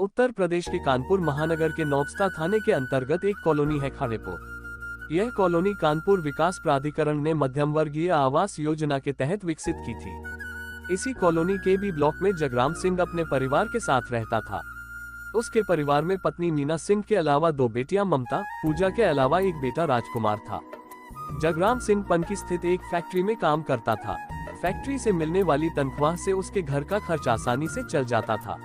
उत्तर प्रदेश के कानपुर महानगर के नौबस्ता थाने के अंतर्गत एक कॉलोनी है खाड़ेपुर। यह कॉलोनी कानपुर विकास प्राधिकरण ने मध्यम वर्गीय आवास योजना के तहत विकसित की थी। इसी कॉलोनी के बी ब्लॉक में जगराम सिंह अपने परिवार के साथ रहता था। उसके परिवार में पत्नी मीना सिंह के अलावा 2 बेटियां ममता, पूजा के अलावा एक बेटा राजकुमार था। जगराम सिंह पनकी स्थित एक फैक्ट्री में काम करता था। फैक्ट्री से मिलने वाली तनख्वाह से उसके घर का खर्च आसानी से चल जाता था।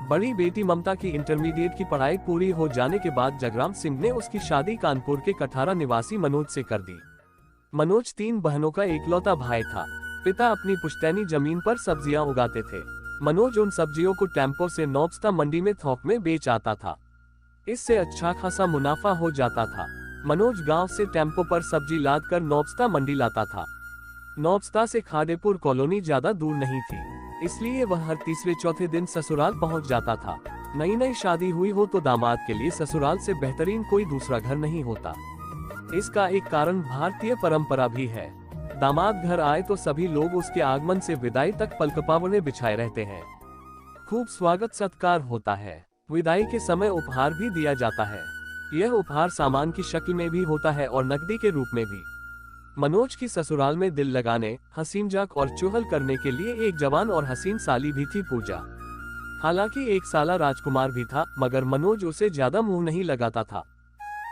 बड़ी बेटी ममता की इंटरमीडिएट की पढ़ाई पूरी हो जाने के बाद जगराम सिंह ने उसकी शादी कानपुर के कठारा निवासी मनोज से कर दी। मनोज 3 बहनों का एकलौता भाई था। पिता अपनी पुश्तैनी जमीन पर सब्जियां उगाते थे। मनोज उन सब्जियों को टेम्पो से नौबस्ता मंडी में थोक में बेच आता था। इससे अच्छा खासा मुनाफा हो जाता था। मनोज गांव से टेम्पो पर सब्जी लाद कर नौबस्ता मंडी लाता था। नौबस्ता से खाड़ेपुर कॉलोनी ज्यादा दूर नहीं थी, इसलिए वह हर तीसरे चौथे दिन ससुराल पहुंच जाता था। नई नई शादी हुई हो तो दामाद के लिए ससुराल से बेहतरीन कोई दूसरा घर नहीं होता। इसका एक कारण भारतीय परंपरा भी है। दामाद घर आए तो सभी लोग उसके आगमन से विदाई तक पलकपावड़े बिछाए रहते हैं। खूब स्वागत सत्कार होता है। विदाई के समय उपहार भी दिया जाता है। यह उपहार सामान की शक्ल में भी होता है और नकदी के रूप में भी। मनोज की ससुराल में दिल लगाने, हसीन मजाक और चुगल करने के लिए एक जवान और हसीन साली भी थी पूजा। हालांकि 1 साला राजकुमार भी था, मगर मनोज उसे ज्यादा मुंह नहीं लगाता था।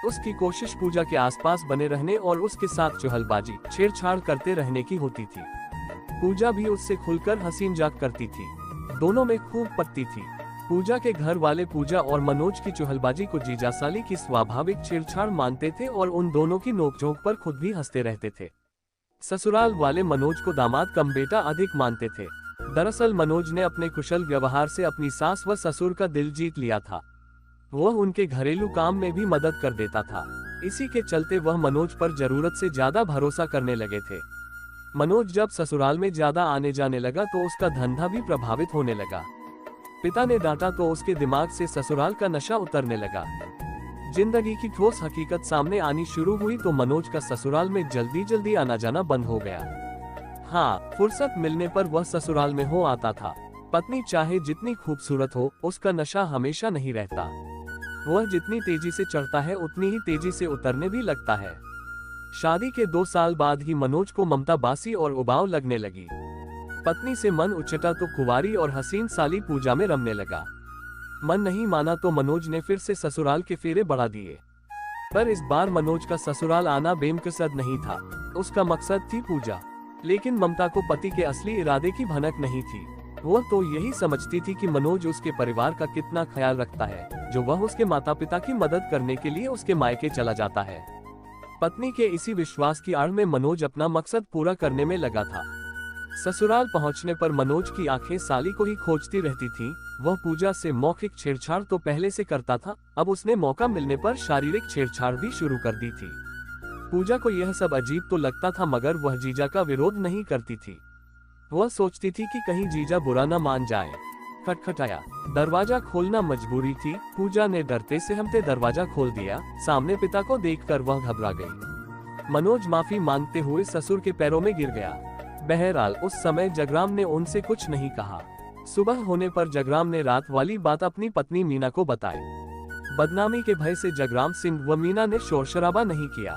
उसकी कोशिश पूजा के आसपास बने रहने और उसके साथ चुहलबाजी, छेड़छाड़ करते रहने की होती थी। पूजा भी उससे खुलकर हसीन मजाक करती थी। दोनों में खूब पटती थी। पूजा के घर वाले पूजा और मनोज की चुहलबाजी को जीजा साली की स्वाभाविक छेड़छाड़ मानते थे और उन दोनों की नोकझोंक पर खुद भी हंसते रहते थे। ससुराल वाले मनोज को दामाद कम बेटा अधिक मानते थे। दरअसल मनोज ने अपने कुशल व्यवहार से अपनी सास व ससुर का दिल जीत लिया था। वह उनके घरेलू काम में भी मदद कर देता था। इसी के चलते वह मनोज पर जरूरत से ज्यादा भरोसा करने लगे थे। मनोज जब ससुराल में ज्यादा आने जाने लगा तो उसका धंधा भी प्रभावित होने लगा। पिता ने डांटा तो उसके दिमाग से ससुराल का नशा उतरने लगा। जिंदगी की ठोस हकीकत सामने आनी शुरू हुई तो मनोज का ससुराल में जल्दी जल्दी आना जाना बंद हो गया। हाँ, फुर्सत मिलने पर वह ससुराल में हो आता था। पत्नी चाहे जितनी खूबसूरत हो, उसका नशा हमेशा नहीं रहता। वह जितनी तेजी से चढ़ता है उतनी ही तेजी से उतरने भी लगता है। शादी के 2 साल बाद ही मनोज को ममता बासी और उबाऊ लगने लगी। पत्नी से मन उचटा तो कुंवारी और हसीन साली पूजा में रमने लगा। मन नहीं माना तो मनोज ने फिर से ससुराल के फेरे बढ़ा दिए। पर इस बार मनोज का ससुराल आना बेमकसद नहीं था। उसका मकसद थी पूजा। लेकिन ममता को पति के असली इरादे की भनक नहीं थी। वह तो यही समझती थी कि मनोज उसके परिवार का कितना ख्याल रखता है, जो वह उसके माता पिता की मदद करने के लिए उसके मायके चला जाता है। पत्नी के इसी विश्वास की आड़ में मनोज अपना मकसद पूरा करने में लगा था। ससुराल पहुंचने पर मनोज की आंखें साली को ही खोजती रहती थीं। वह पूजा से मौखिक छेड़छाड़ तो पहले से करता था, अब उसने मौका मिलने पर शारीरिक छेड़छाड़ भी शुरू कर दी थी। पूजा को यह सब अजीब तो लगता था, मगर वह जीजा का विरोध नहीं करती थी। वह सोचती थी कि कहीं जीजा बुरा न मान जाए। खटखटाया। दरवाजा खोलना मजबूरी थी। पूजा ने डरते सहमते दरवाजा खोल दिया। सामने पिता को देखकर वह घबरा गई। मनोज माफी मांगते हुए ससुर के पैरों में गिर गया। बहरहाल उस समय जगराम ने उनसे कुछ नहीं कहा। सुबह होने पर जगराम ने रात वाली बात अपनी पत्नी मीना को बताई। बदनामी के भय से जगराम सिंह व मीना ने शोर शराबा नहीं किया।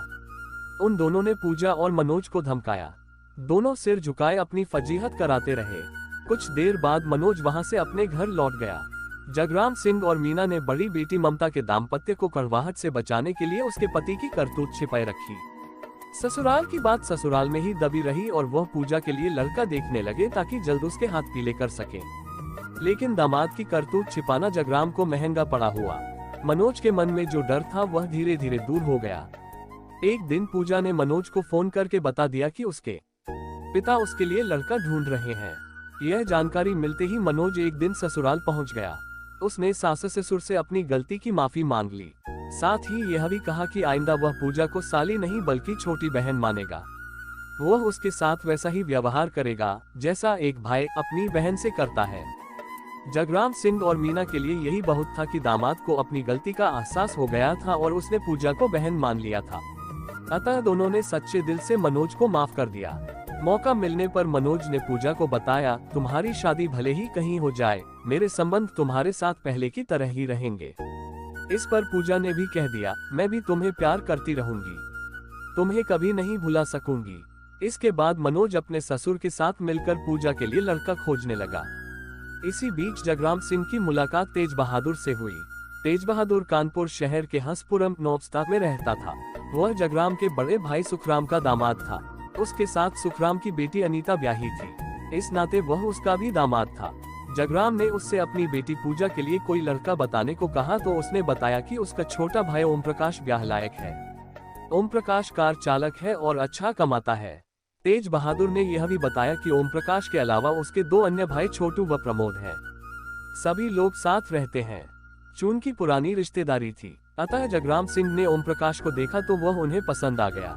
उन दोनों ने पूजा और मनोज को धमकाया। दोनों सिर झुकाए अपनी फजीहत कराते रहे। कुछ देर बाद मनोज वहां से अपने घर लौट गया। जगराम सिंह और मीना ने बड़ी बेटी ममता के दाम्पत्य को कड़वाहट से बचाने के लिए उसके पति की करतूत छिपाए रखी। ससुराल की बात ससुराल में ही दबी रही और वह पूजा के लिए लड़का देखने लगे ताकि जल्द उसके हाथ पीले कर सके। लेकिन दामाद की करतूत छिपाना जगराम को महंगा पड़ा हुआ। मनोज के मन में जो डर था वह धीरे धीरे दूर हो गया। एक दिन पूजा ने मनोज को फोन करके बता दिया कि उसके पिता उसके लिए लड़का ढूंढ रहे हैं। यह जानकारी मिलते ही मनोज एक दिन ससुराल पहुंच गया। उसने सास ससुर से अपनी गलती की माफी मांग ली। साथ ही यह भी कहा कि आइंदा वह पूजा को साली नहीं बल्कि छोटी बहन मानेगा। वह उसके साथ वैसा ही व्यवहार करेगा जैसा एक भाई अपनी बहन से करता है। जगराम सिंह और मीना के लिए यही बहुत था कि दामाद को अपनी गलती का एहसास हो गया था और उसने पूजा को बहन मान लिया था। अतः दोनों ने सच्चे दिल से मनोज को माफ कर दिया। मौका मिलने पर मनोज ने पूजा को बताया, तुम्हारी शादी भले ही कहीं हो जाए, मेरे संबंध तुम्हारे साथ पहले की तरह ही रहेंगे। इस पर पूजा ने भी कह दिया, मैं भी तुम्हें प्यार करती रहूंगी, तुम्हें कभी नहीं भुला सकूंगी। इसके बाद मनोज अपने ससुर के साथ मिलकर पूजा के लिए लड़का खोजने लगा। इसी बीच जगराम सिंह की मुलाकात तेज बहादुर से हुई। तेज बहादुर कानपुर शहर के हंसपुरम नौबस्ता में रहता था। वह जगराम के बड़े भाई सुखराम का दामाद था। उसके साथ सुखराम की बेटी अनीता ब्याही थी, इस नाते वह उसका भी दामाद था। जगराम ने उससे अपनी बेटी पूजा के लिए कोई लड़का बताने को कहा तो उसने बताया कि उसका छोटा भाई ओम प्रकाश ब्याह लायक है। ओम प्रकाश कार चालक है और अच्छा कमाता है। तेज बहादुर ने यह भी बताया कि ओम प्रकाश के अलावा उसके 2 अन्य भाई छोटू व प्रमोद हैं। सभी लोग साथ रहते हैं। चून की पुरानी रिश्तेदारी थी, अतः जगराम सिंह ने ओम प्रकाश को देखा तो वह उन्हें पसंद आ गया।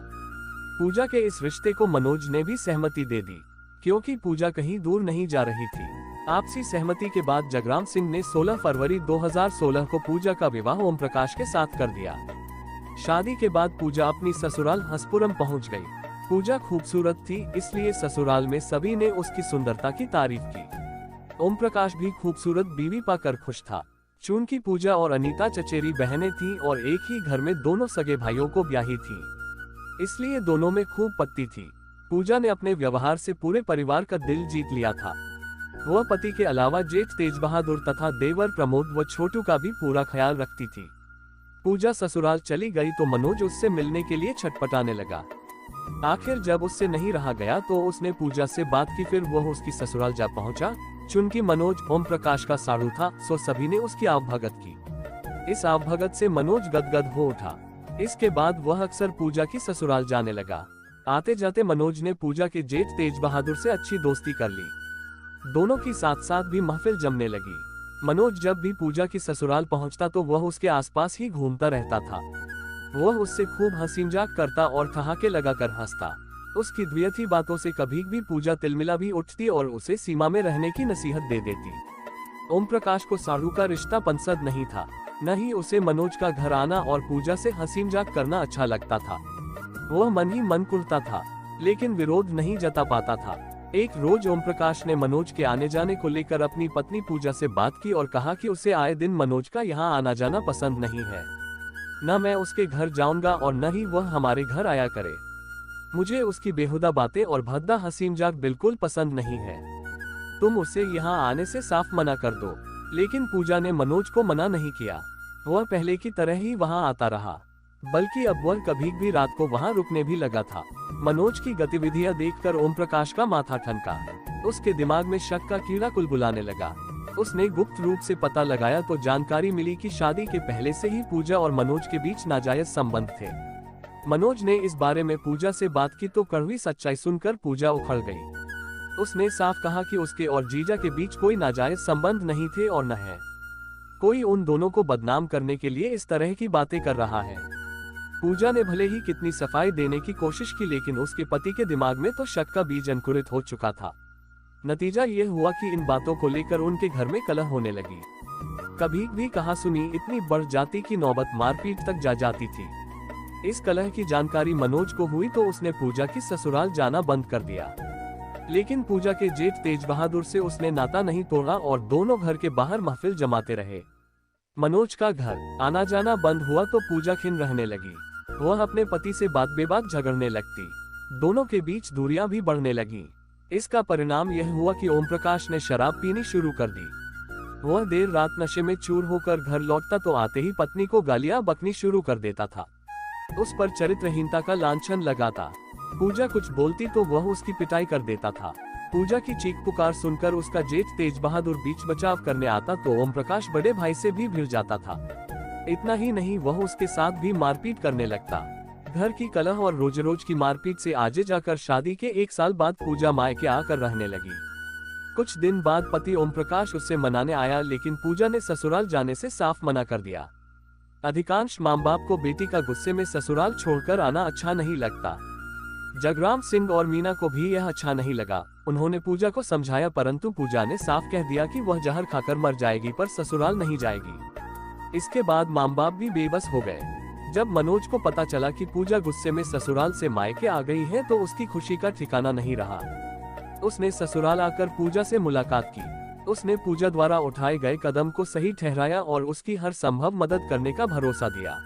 पूजा के इस रिश्ते को मनोज ने भी सहमति दे दी, क्योंकि पूजा कहीं दूर नहीं जा रही थी। आपसी सहमति के बाद जगराम सिंह ने 16 फरवरी 2016 को पूजा का विवाह ओम प्रकाश के साथ कर दिया। शादी के बाद पूजा अपनी ससुराल हंसपुरम पहुंच गई। पूजा खूबसूरत थी, इसलिए ससुराल में सभी ने उसकी सुंदरता की तारीफ की। ओम प्रकाश भी खूबसूरत बीवी पाकर खुश था। चूंकि पूजा और अनीता चचेरी बहनें थीं और एक ही घर में दोनों सगे भाइयों को ब्याही थी, इसलिए दोनों में खूब पत्ती थी। पूजा ने अपने व्यवहार से पूरे परिवार का दिल जीत लिया था। वह पति के अलावा जेठ तेज बहादुर तथा देवर प्रमोद व छोटू का भी पूरा ख्याल रखती थी। पूजा ससुराल चली गई तो मनोज उससे मिलने के लिए छटपटाने लगा। आखिर जब उससे नहीं रहा गया तो उसने पूजा से बात की, फिर वह उसकी ससुराल जा पहुंचा। चूंकि मनोज ओम प्रकाश का साड़ू था, सो सभी ने उसकी आवभगत की। इस आवभगत से मनोज गदगद हो उठा। इसके बाद वह अक्सर पूजा की ससुराल जाने लगा। आते जाते मनोज ने पूजा के जेठ तेज बहादुर से अच्छी दोस्ती कर ली। दोनों की साथ साथ भी महफिल जमने लगी। मनोज जब भी पूजा की ससुराल पहुंचता तो वह उसके आसपास ही घूमता रहता था। वह उससे खूब हंसी मजाक करता और ठहाके लगाकर हंसता। उसकी द्वियथी बातों से कभी भी पूजा तिलमिला भी उठती और उसे सीमा में रहने की नसीहत दे देती। ओम प्रकाश को साड़ू का रिश्ता पसंद नहीं था, न ही उसे मनोज का घर आना और पूजा से हंसी मजाक करना अच्छा लगता था। वह मन ही मन कुढ़ता था, लेकिन विरोध नहीं जता पाता था। एक रोज ओम प्रकाश ने मनोज के आने जाने को लेकर अपनी पत्नी पूजा से बात की और कहा कि उसे आए दिन मनोज का यहाँ आना जाना पसंद नहीं है। न मैं उसके घर जाऊंगा और न ही वह हमारे घर आया करे। मुझे उसकी बेहुदा बातें और भद्दा हंसी मजाक बिल्कुल पसंद नहीं है। तुम उसे यहाँ आने से साफ मना कर दो। लेकिन पूजा ने मनोज को मना नहीं किया। वह पहले की तरह ही वहाँ आता रहा, बल्कि अब वह कभी भी रात को वहाँ रुकने भी लगा था। मनोज की गतिविधियां देखकर ओम प्रकाश का माथा ठनका। उसके दिमाग में शक का कीड़ा कुलबुलाने लगा। उसने गुप्त रूप से पता लगाया तो जानकारी मिली कि शादी के पहले से ही पूजा और मनोज के बीच नाजायज संबंध थे। मनोज ने इस बारे में पूजा से बात की तो कड़वी सच्चाई सुनकर पूजा उखड़ गई। उसने साफ कहा कि उसके और जीजा के बीच कोई नाजायज संबंध नहीं थे और न है। कोई उन दोनों को बदनाम करने के लिए इस तरह की बातें कर रहा है। पूजा ने भले ही कितनी सफाई देने की कोशिश की, लेकिन उसके पति के दिमाग में तो शक का बीज अंकुरित हो चुका था। नतीजा यह हुआ कि इन बातों को लेकर उनके घर में कलह होने लगी। कभी भी कहा सुनी इतनी बढ़ जाती कि नौबत मारपीट तक जा जाती थी। इस कलह की जानकारी मनोज को हुई तो उसने पूजा की ससुराल जाना बंद कर दिया। लेकिन पूजा के जेठ तेज बहादुर से उसने नाता नहीं तोड़ा और दोनों घर के बाहर महफिल जमाते रहे। मनोज का घर आना जाना बंद हुआ तो पूजा खिन्न रहने लगी। वह अपने पति से बात बेबात झगड़ने लगती। दोनों के बीच दूरियां भी बढ़ने लगी। इसका परिणाम यह हुआ कि ओम प्रकाश ने शराब पीनी शुरू कर दी। वह देर रात नशे में चूर होकर घर लौटता तो आते ही पत्नी को गालियां बकनी शुरू कर देता था। उस पर चरित्रहीनता का लांछन लगाता। पूजा कुछ बोलती तो वह उसकी पिटाई कर देता था। पूजा की चीख पुकार सुनकर उसका जेठ तेज बहादुर बीच बचाव करने आता तो ओम प्रकाश बड़े भाई से भी भिड़ जाता था। इतना ही नहीं, वह उसके साथ भी मारपीट करने लगता। घर की कलह और रोज रोज की मारपीट से आगे जाकर शादी के 1 साल बाद पूजा मायके आकर रहने लगी। कुछ दिन बाद पति ओम प्रकाश उससे मनाने आया, लेकिन पूजा ने ससुराल जाने से साफ मना कर दिया। अधिकांश माँ बाप को बेटी का गुस्से में ससुराल छोड़कर आना अच्छा नहीं लगता। जगराम सिंह और मीना को भी यह अच्छा नहीं लगा। उन्होंने पूजा को समझाया, परंतु पूजा ने साफ कह दिया कि वह जहर खाकर मर जाएगी पर ससुराल नहीं जाएगी। इसके बाद माँ बाप भी बेबस हो गए। जब मनोज को पता चला कि पूजा गुस्से में ससुराल से मायके आ गई है तो उसकी खुशी का ठिकाना नहीं रहा। उसने ससुराल आकर पूजा से मुलाकात की। उसने पूजा द्वारा उठाए गए कदम को सही ठहराया और उसकी हर संभव मदद करने का भरोसा दिया।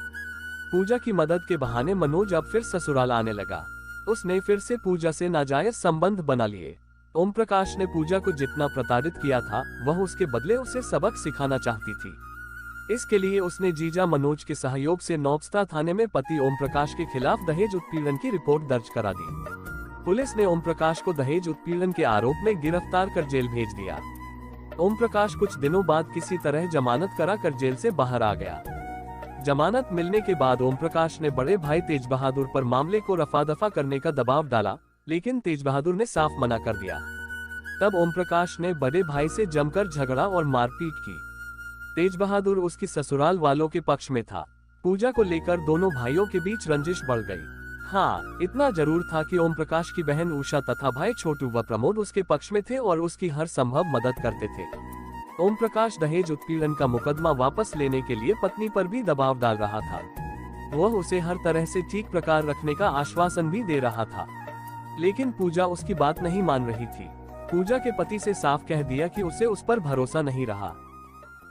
पूजा की मदद के बहाने मनोज अब फिर ससुराल आने लगा। उसने फिर से पूजा से नाजायज संबंध बना लिए। ओम प्रकाश ने पूजा को जितना प्रताड़ित किया था वह उसके बदले उसे सबक सिखाना चाहती थी। इसके लिए उसने जीजा मनोज के सहयोग से नौबस्ता थाने में पति ओम प्रकाश के खिलाफ दहेज उत्पीड़न की रिपोर्ट दर्ज करा दी। पुलिस ने ओम प्रकाश को दहेज उत्पीड़न के आरोप में गिरफ्तार कर जेल भेज दिया। ओम प्रकाश कुछ दिनों बाद किसी तरह जमानत करा कर जेल से बाहर आ गया। जमानत मिलने के बाद ओम प्रकाश ने बड़े भाई तेज बहादुर पर मामले को रफा दफा करने का दबाव डाला, लेकिन तेज बहादुर ने साफ मना कर दिया। तब ओम प्रकाश ने बड़े भाई से जमकर झगड़ा और मारपीट की। तेज बहादुर उसकी ससुराल वालों के पक्ष में था। पूजा को लेकर दोनों भाइयों के बीच रंजिश बढ़ गई। हाँ, इतना जरूर था कि ओम प्रकाश की बहन उषा तथा भाई छोटू व प्रमोद उसके पक्ष में थे और उसकी हर संभव मदद करते थे। ओम प्रकाश दहेज उत्पीड़न का मुकदमा वापस लेने के लिए पत्नी पर भी दबाव डाल रहा था। वह उसे हर तरह से ठीक प्रकार रखने का आश्वासन भी दे रहा था, लेकिन पूजा उसकी बात नहीं मान रही थी। पूजा के पति से साफ कह दिया कि उसे उस पर भरोसा नहीं रहा,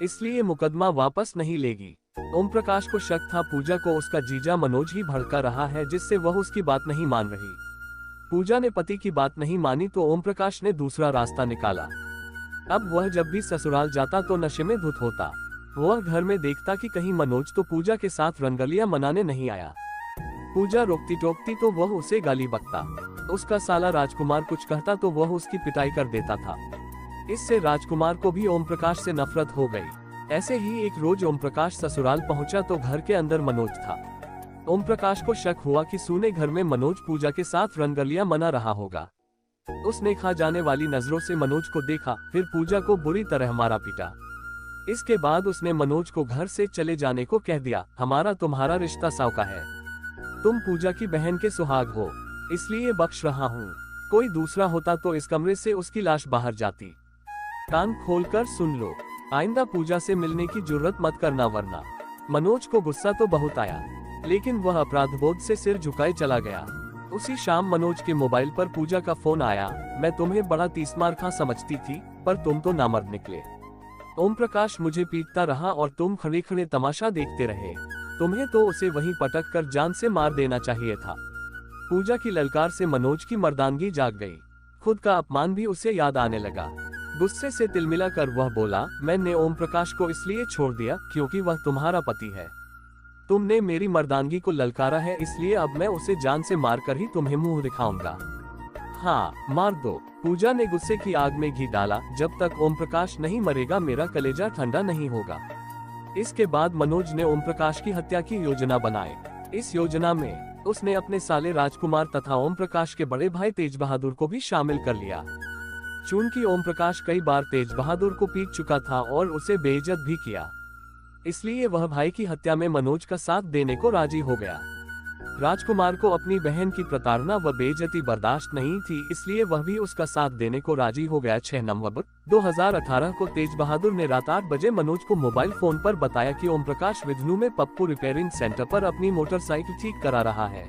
इसलिए मुकदमा वापस नहीं लेगी। ओम प्रकाश को शक था पूजा को उसका जीजा मनोज ही भड़का रहा है, जिससे वह उसकी बात नहीं मान रही। पूजा ने पति की बात नहीं मानी तो ओम प्रकाश ने दूसरा रास्ता निकाला। अब वह जब भी ससुराल जाता तो नशे में धुत होता। वह घर में देखता कि कहीं मनोज तो पूजा के साथ रंगलियां मनाने नहीं आया। पूजा रोकती टोकती तो वह उसे गाली बकता। उसका साला राजकुमार कुछ कहता तो वह उसकी पिटाई कर देता था। इससे राजकुमार को भी ओम प्रकाश से नफरत हो गई। ऐसे ही एक रोज ओम प्रकाश ससुराल पहुंचा तो घर के अंदर मनोज था। ओम प्रकाश को शक हुआ कि सूने घर में मनोज पूजा के साथ रंगलियां मना रहा होगा। उसने खा जाने वाली नजरों से मनोज को देखा, फिर पूजा को बुरी तरह मारा पीटा। इसके बाद उसने मनोज को घर से चले जाने को कह दिया। हमारा तुम्हारा रिश्ता साव का है, तुम पूजा की बहन के सुहाग हो, इसलिए बख्श रहा हूँ। कोई दूसरा होता तो इस कमरे से उसकी लाश बाहर जाती। कान खोलकर सुन लो, आइंदा पूजा से मिलने की जुर्रत मत करना वरना। मनोज को गुस्सा तो बहुत आया, लेकिन वह अपराधबोध से सिर झुकाए चला गया। उसी शाम मनोज के मोबाइल पर पूजा का फोन आया। मैं तुम्हें बड़ा तीसमार खां समझती थी, पर तुम तो नामर्द निकले। ओम प्रकाश मुझे पीटता रहा और तुम खड़े खड़े तमाशा देखते रहे। तुम्हें तो उसे वहीं पटक कर जान से मार देना चाहिए था। पूजा की ललकार से मनोज की मर्दानगी जाग गई। खुद का अपमान भी उसे याद आने लगा। गुस्से से तिलमिला कर वह बोला, मैंने ओम प्रकाश को इसलिए छोड़ दिया क्योंकि वह तुम्हारा पति है। तुमने मेरी मर्दानगी को ललकारा है, इसलिए अब मैं उसे जान से मारकर ही तुम्हें मुंह दिखाऊंगा। हाँ, मार दो। पूजा ने गुस्से की आग में घी डाला। जब तक ओम प्रकाश नहीं मरेगा मेरा कलेजा ठंडा नहीं होगा। इसके बाद मनोज ने ओम प्रकाश की हत्या की योजना बनाई। इस योजना में उसने अपने साले राजकुमार तथा ओम प्रकाश के बड़े भाई तेज बहादुर को भी शामिल कर लिया। चूंकि ओम प्रकाश कई बार तेज बहादुर को पीट चुका था और उसे बेइज्जत भी किया, इसलिए वह भाई की हत्या में मनोज का साथ देने को राजी हो गया। राजकुमार को अपनी बहन की प्रताड़ना व बेइज्जती बर्दाश्त नहीं थी, इसलिए वह भी उसका साथ देने को राजी हो गया। 6 नवंबर 2018 को तेज बहादुर ने रात 8 बजे मनोज को मोबाइल फोन पर बताया कि ओम प्रकाश विधनु में पप्पू रिपेयरिंग सेंटर पर अपनी मोटरसाइकिल ठीक करा रहा है।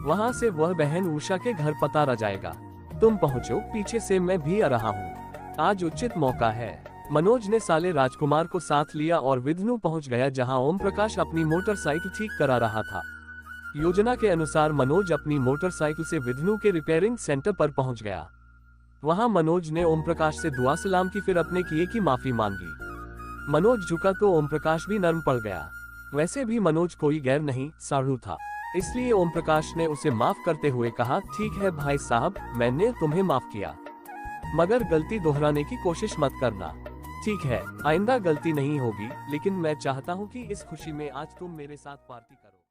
वहां से वह बहन उषा के घर पता रह जाएगा। तुम पहुँचो, पीछे से मैं भी आ रहा हूँ। आज उचित मौका है। मनोज ने साले राजकुमार को साथ लिया और विधनु पहुँच गया, जहाँ ओम प्रकाश अपनी मोटरसाइकिल ठीक करा रहा था। योजना के अनुसार मनोज अपनी मोटरसाइकिल से विधनु के रिपेयरिंग सेंटर पर पहुंच गया। वहां मनोज ने ओम प्रकाश से दुआ सलाम की, फिर अपने किए की माफी मांगी। मनोज झुका तो ओम प्रकाश भी नर्म पड़ गया। वैसे भी मनोज कोई गैर नहीं, साढ़ू था, इसलिए ओम प्रकाश ने उसे माफ करते हुए कहा, ठीक है भाई साहब, मैंने तुम्हें माफ किया, मगर गलती दोहराने की कोशिश मत करना। ठीक है, आइंदा गलती नहीं होगी, लेकिन मैं चाहता हूँ कि इस खुशी में आज तुम मेरे साथ पार्टी करो।